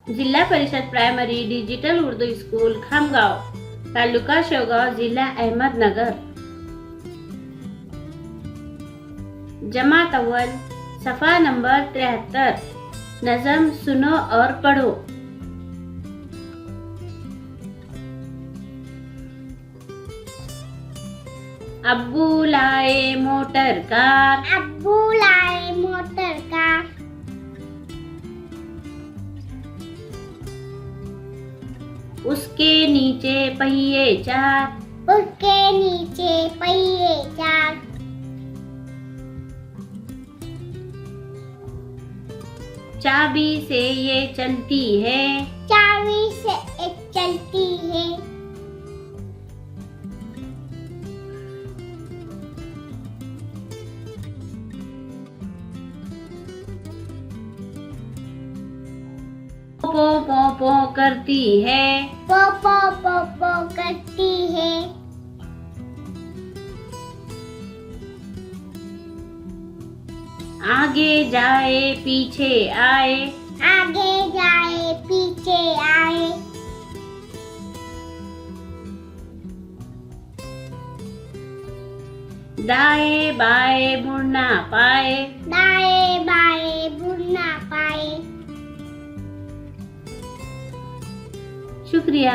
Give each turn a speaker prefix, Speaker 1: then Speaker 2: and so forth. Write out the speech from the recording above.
Speaker 1: जिल्हा Parishad primary digital Urdu school Khamgaon, taluka Shevgaon, zilla Ahmednagar. जमात अव्वल, सफ़ा नंबर 73। नज़म सुनो और पढ़ो। अब्बू लाए मोटर कार,
Speaker 2: अब्बू लाए मोटर कार,
Speaker 1: उसके नीचे पहिए चार,
Speaker 2: उसके नीचे पहिए चार,
Speaker 1: चाबी से ये चलती है,
Speaker 2: चाबी से चलती है,
Speaker 1: पो पो पो करती है,
Speaker 2: पो पो पो पो करती है,
Speaker 1: आगे जाए पीछे आए,
Speaker 2: आगे जाए पीछे आए,
Speaker 1: दाएं बाएं मुड़ना पाए,
Speaker 2: दाएं बाएं मुड़ना पाए।
Speaker 1: शुक्रिया।